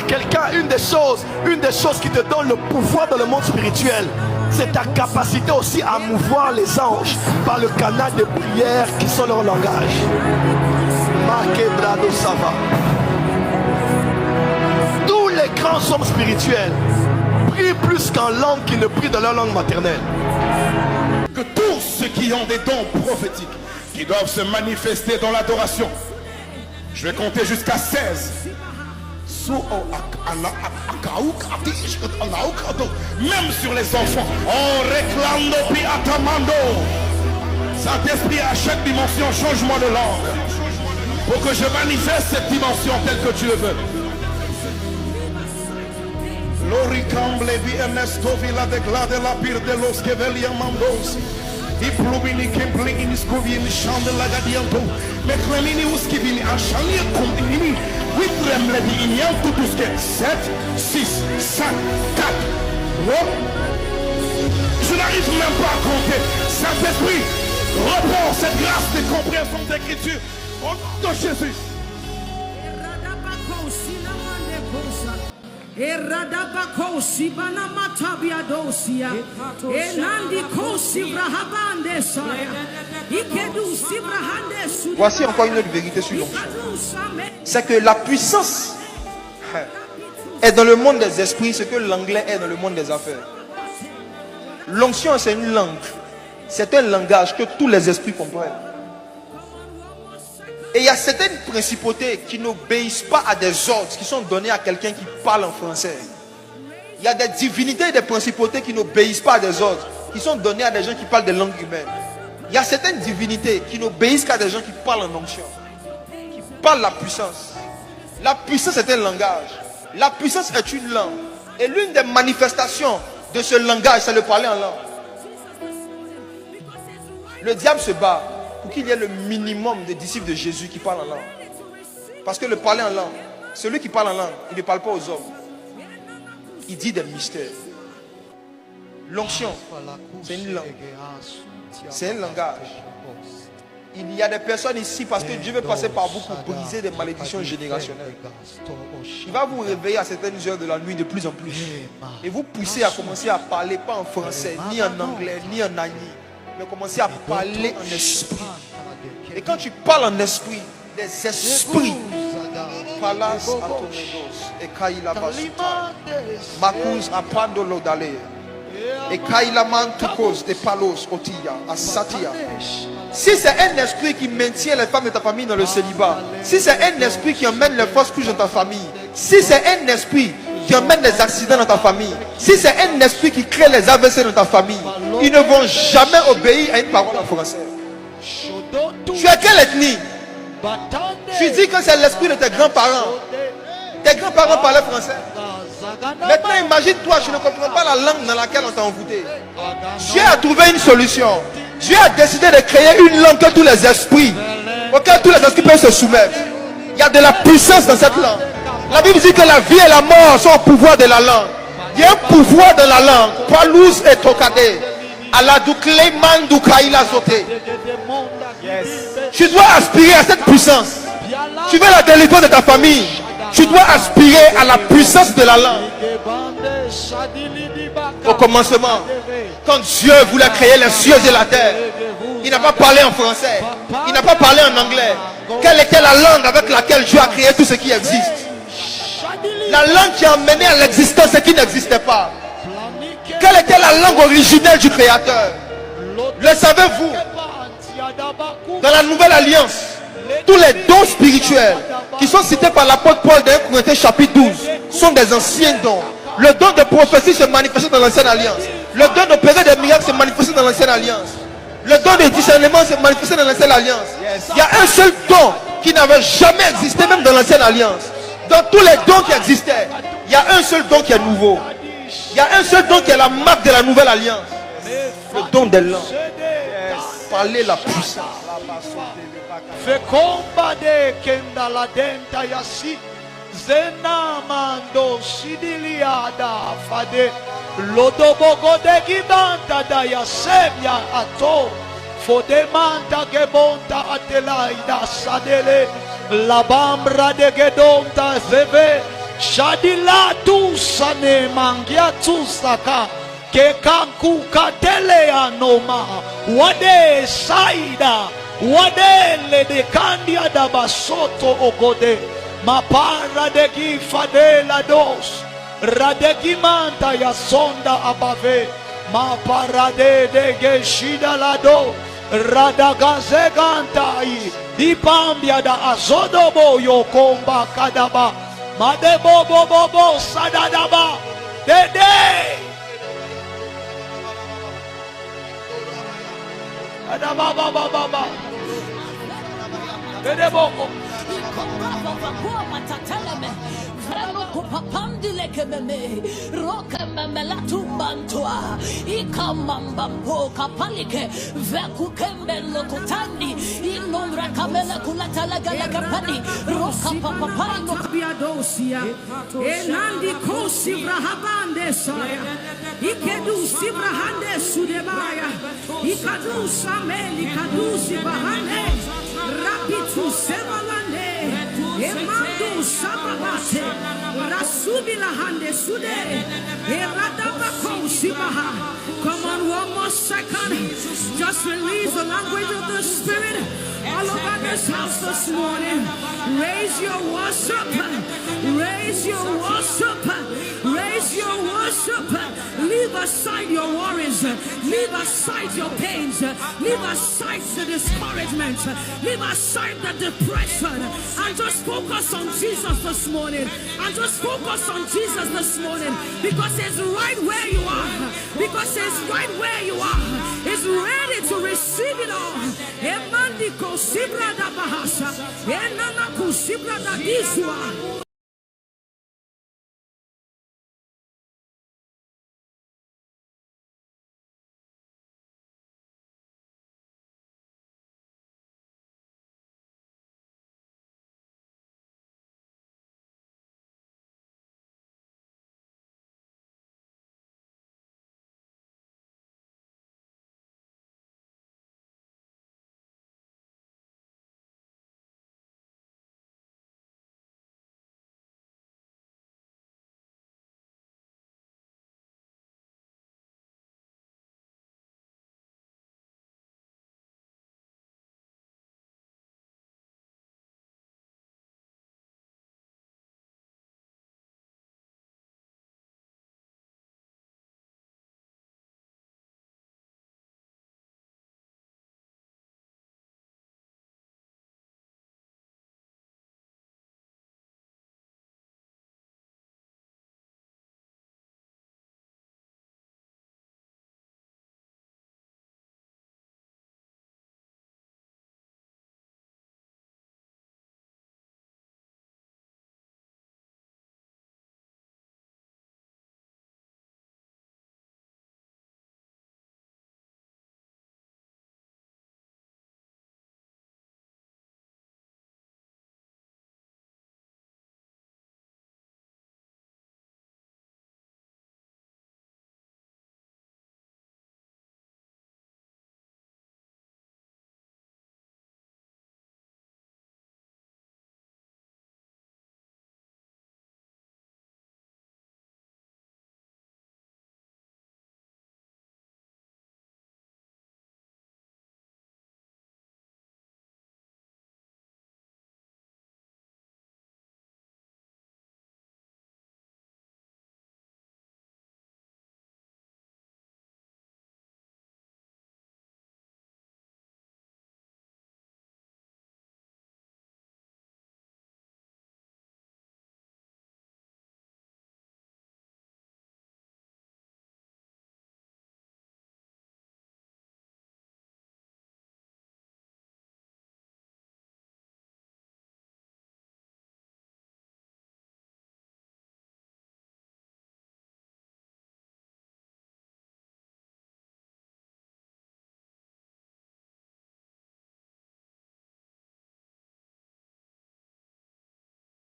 quelqu'un une des choses qui te donne le pouvoir dans le monde spirituel, c'est ta capacité aussi à mouvoir les anges par le canal de prière qui sont leur langage. Tous les grands hommes spirituels prient plus qu'en langue qu'ils ne prient dans leur langue maternelle. Que tous ceux qui ont des dons prophétiques, qui doivent se manifester dans l'adoration, je vais compter jusqu'à 16. Même sur les enfants, on réclame puis atamando. Saint-Esprit, à chaque dimension, change-moi de langue pour que je manifeste cette dimension telle que tu le veux. Loricamble vi Ernesto Villa de Glade la Pir de los que velia mandos. I plumini kempling in scovi in chande la gadianto. Me cremini uskivini a chalier condini. Oui, tremble di ignan tout ce que 7, 6, 5, 4. Je n'arrive même pas à compter. Saint-Esprit, reprends cette grâce de compréhension d'écriture au nom de Jésus. Voici encore une autre vérité sur l'onction. C'est que la puissance est dans le monde des esprits, ce que l'anglais est dans le monde des affaires. L'onction, c'est une langue. C'est un langage que tous les esprits comprennent. Et il y a certaines principautés qui n'obéissent pas à des ordres qui sont donnés à quelqu'un qui parle en français. Il y a des divinités et des principautés qui n'obéissent pas à des ordres qui sont donnés à des gens qui parlent des langues humaines. Il y a certaines divinités qui n'obéissent qu'à des gens qui parlent en onction, qui parlent la puissance. La puissance est un langage. La puissance est une langue. Et l'une des manifestations de ce langage, c'est le parler en langue. Le diable se bat pour qu'il y ait le minimum de disciples de Jésus qui parlent en langue. Parce que le parler en langue, celui qui parle en langue, il ne parle pas aux hommes. Il dit des mystères. L'onction, c'est une langue. C'est un langage. Il y a des personnes ici parce que Dieu veut passer par vous pour briser des malédictions générationnelles. Il va vous réveiller à certaines heures de la nuit de plus en plus. Et vous poussez à commencer à parler pas en français, ni en anglais, ni en ani, mais commencer à parler en esprit. Et quand tu parles en esprit, des esprits, Palas Antonedos, et Kaila Basuta, Makuz Apando Lodale, et Kaila Mantukos de Palos Otia, Asatia. Si c'est un esprit qui maintient les femmes de ta famille dans le célibat, si c'est un esprit qui emmène les fausses couches dans ta famille, si c'est un esprit qui emmène des accidents dans ta famille, si c'est un esprit qui crée les AVC dans ta famille, ils ne vont jamais obéir à une parole en français. Tu es quelle ethnie? Tu dis que c'est l'esprit de tes grands-parents. Tes grands-parents parlaient français. Maintenant imagine-toi, tu ne comprends pas la langue dans laquelle on t'a envoûté. Dieu a trouvé une solution. Dieu a décidé de créer une langue que tous les esprits, auquel tous les esprits peuvent se soumettre. Il y a de la puissance dans cette langue. La Bible dit que la vie et la mort sont au pouvoir de la langue. Il y a un pouvoir dans la langue. Palouz et Tokade. Aladukleiman Dukaila Zote. Tu dois aspirer à cette puissance. Tu veux la délivrance de ta famille. Tu dois aspirer à la puissance de la langue. Au commencement, quand Dieu voulait créer les cieux et la terre, il n'a pas parlé en français, il n'a pas parlé en anglais. Quelle était la langue avec laquelle Dieu a créé tout ce qui existe? La langue qui a mené à l'existence ce qui n'existait pas. Quelle était la langue originelle du Créateur? Le savez-vous? Dans la nouvelle alliance, tous les dons spirituels qui sont cités par l'apôtre Paul dans 1 Corinthiens chapitre 12 sont des anciens dons. Le don de prophétie se manifestait dans l'ancienne alliance. Le don d'opérer des miracles se manifestait dans l'ancienne alliance. Le don de discernement se manifestait dans l'ancienne alliance. Il y a un seul don qui n'avait jamais existé même dans l'ancienne alliance. Dans tous les dons qui existaient, il y a un seul don qui est nouveau. Il y a un seul don qui est la marque de la nouvelle alliance. Le don des langues. Parler la puissance. Fekombade kenda la denta yasi zenamando sidiliada fade lodobogo de gibanta da yasebya ato fodemanta gebonta atelaida sadele la bambra de gedonta zeve Shadila tu sane mangia tu saka. Kekanku katele anoma. Wade saida. Wade le de kandia da basoto ogode. Mapara de gifade la dos. Radegi manta ya sonda abave. Mapara de geshida la do. Radagaze gantai. Dipambia da azodobo yokomba kadaba. Madebo bobo sadadaba. Dede. Adaba baba. Dede boko. Papandile kememe roka memela tumbantua ikamambampo kapalike veku kembelo kutandi inomra kamela kulatala gala kapani roka papapano biadosia enandi kosi brahabande saya ikedu sibrahande sudebaya ikadu sameli kadu sibahande rapitu semalande emando sababate rasubila hande sude eradabako sibaha. Come on, one more second. Just release the language of the Spirit all over this house this morning. Raise your worship. Raise your worship. Raise your worship. Leave aside your worries. Leave aside your pains. Leave aside the discouragement. Leave aside the depression. And just focus on Jesus this morning. And just focus on Jesus this morning. Because He's right where you are. Because He's right where you are. He's ready to receive it all. Emandiko sibra da bahasa. Enanaku sibra da diswa.